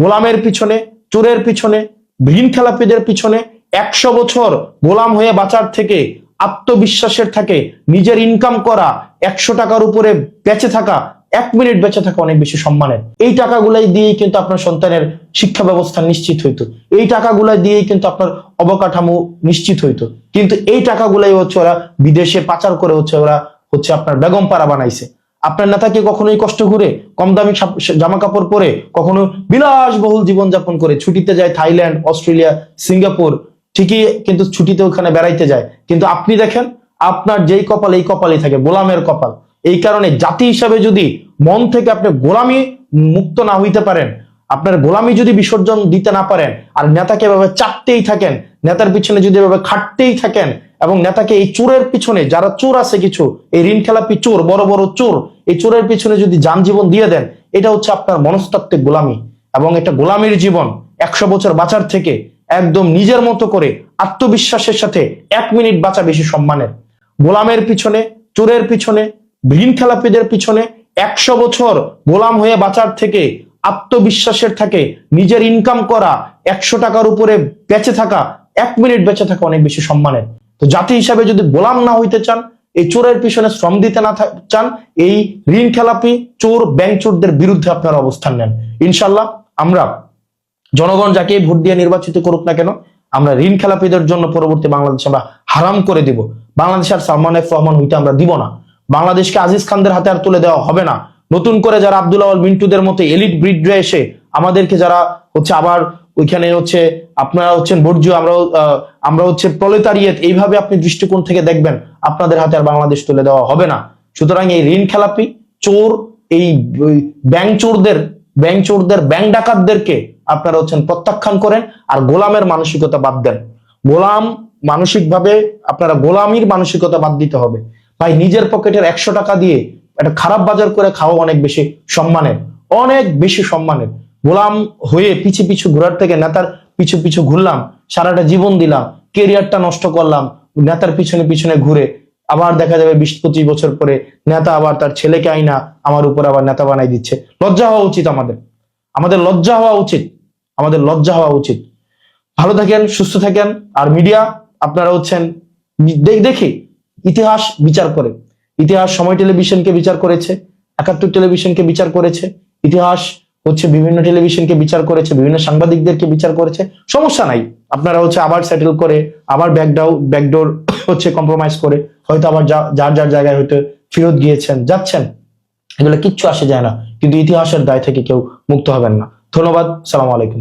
গোলামের পিছনে, চোরের পিছনে, ঋণ খেলাপিদের পিছনে 100 বছর গোলাম হয়ে বাঁচার থেকে আত্মবিশ্বাসের থাকে নিজের ইনকাম করা 100 টাকার উপরে বেঁচে থাকা, 1 মিনিট বেঁচে থাকা অনেক বেশি সম্মানের। এই টাকাগুলাই দিয়েই কিন্তু আপনার সন্তানের শিক্ষা ব্যবস্থা নিশ্চিত হইতো, এই টাকাগুলাই দিয়েই কিন্তু আপনার অবকাঠামো নিশ্চিত হইতো। কিন্তু এই টাকাগুলাই হচ্ছে ওরা বিদেশে পাচার করে ওরা আপনার বেগম পাড়া বানাইছে। আপনার নেতাকে কখনোই কষ্ট করে কম দামি জামা কাপড় পরে, কখনো বিলাসবহুল জীবনযাপন করে ছুটিতে যায় থাইল্যান্ড, অস্ট্রেলিয়া, সিঙ্গাপুর, ঠিকই কিন্তু ছুটিতে ওখানে বেড়াইতে যায়। কিন্তু আপনি দেখেন আপনার যেই কপাল, এই কপালই থাকে গোলামের কপাল। এই কারণে জাতি হিসাবে যদি মন থেকে আপনি গোলামি মুক্ত না হইতে পারেন, আপনার গোলামি যদি বিসর্জন দিতে না পারেন, আর নেতাকে এভাবে চাটতেই থাকেন, নেতার পিছনে যদি এভাবে খাটতেই থাকেন, এবং নেতাকে এই চোরের পিছনে, যারা চোর আছে কিছু, এই ঋণ খেলাপি চোর, বড় বড় চোর, এই চোরের পিছনে যদি যান জীবন দিয়ে দেন, এটা হচ্ছে আপনার মনস্তাত্ত্বিক গোলামি। এবং এটা গোলামির জীবন 100 বছর বাঁচার থেকে একদম নিজের মতো করে আত্মবিশ্বাসের সাথে 1 মিনিট বাঁচা বেশি সম্মানের। গোলামের পিছনে, চোরের পিছনে, ঋণ খেলাপিদের পিছনে 100 বছর গোলাম হয়ে বাঁচার থেকে আত্মবিশ্বাসের থাকে নিজের ইনকাম করা 100 টাকার উপরে বেঁচে থাকা, 1 মিনিট বেঁচে থাকা অনেক বেশি সম্মানের। তো জাতি হিসাবে যদি গোলাম না হইতে চান, এই চোরের পিছনে শ্রম দিতে না চান, এই ঋণ খেলাপি চোর, ব্যাংক চোরদের বিরুদ্ধে আপনারা অবস্থান নেন। ইনশাল্লাহ আমরা, জনগণ যাকে ভোট দিয়ে নির্বাচিত করুক না কেন, আমরা ঋণ খেলাপিদের জন্য পরবর্তী বাংলাদেশ আমরা হারাম করে দিব। বাংলাদেশ আর সালমান এফ রহমান হইতে আমরা দিব না। বাংলাদেশকে আজিজ খানদের হাতে আর তুলে দেওয়া হবে না। নতুন করে যারা আব্দুল আওয়াল মিন্টুদের মতো এলিট ব্রিডরা এসে আমাদেরকে যারা আবার ওইখানে আপনারা বর্জ্য, আমরা প্রলেতারিয়েত, এইভাবে আপনি দৃষ্টিকোণ থেকে দেখবেন, আপনাদের হাতে আর বাংলাদেশ তুলে দেওয়া হবে না। সুতরাং এই ঋণ খেলাপি চোর, এই ব্যাংক চোরদের, ব্যাংক ডাকাতদেরকে আপনারা প্রত্যাখ্যান করেন, আর গোলামের মানসিকতা বাদ দেন। গোলাম মানসিকভাবে আপনারা গোলামির মানসিকতা বাদ দিতে হবে। ভাই, নিজের পকেটের 100 টাকা দিয়ে একটা খারাপ বাজার করে খাওয়া অনেক বেশি সম্মানের, অনেক বেশি সম্মানের। গোলাম হয়ে পিছু পিছু ঘোরার থেকে নেতার পিছু পিছু ঘুরলাম, সারাটা জীবন দিলাম, কেরিয়ারটা নষ্ট করলাম নেতার পিছনে পিছনে ঘুরে, আবার দেখা যাবে 20-25 বছর পরে নেতা আবার তার ছেলেকে আইনা আমার উপর আবার নেতা বানাই দিচ্ছে। লজ্জা হওয়া উচিত আমাদের লজ্জা হওয়া উচিত, আমাদের লজ্জা হওয়া উচিত। ভালো থাকেন, সুস্থ থাকেন। আর মিডিয়া আপনারা দেখি ইতিহাস বিচার করে, ইতিহাস সময় টেলিভিশনকে বিচার করেছে, 71 টেলিভিশনকে বিচার করেছে, ইতিহাস বিভিন্ন টেলিভিশনকে বিচার করেছে, বিভিন্ন সাংবাদিকদেরকে বিচার করেছে। সমস্যা নাই, আপনারা আবার সেটেল করে, আবার ব্যাকডোর কম্প্রোমাইজ করে হয়তো আবার যার যার জায়গায় হয়তো ফেরত গিয়েছেন, যাচ্ছেন, এগুলো কিচ্ছু আসে যায় না। কিন্তু ইতিহাসের দায় থেকে কেউ মুক্ত হবেন না। ধন্যবাদ, সালাম আলাইকুম।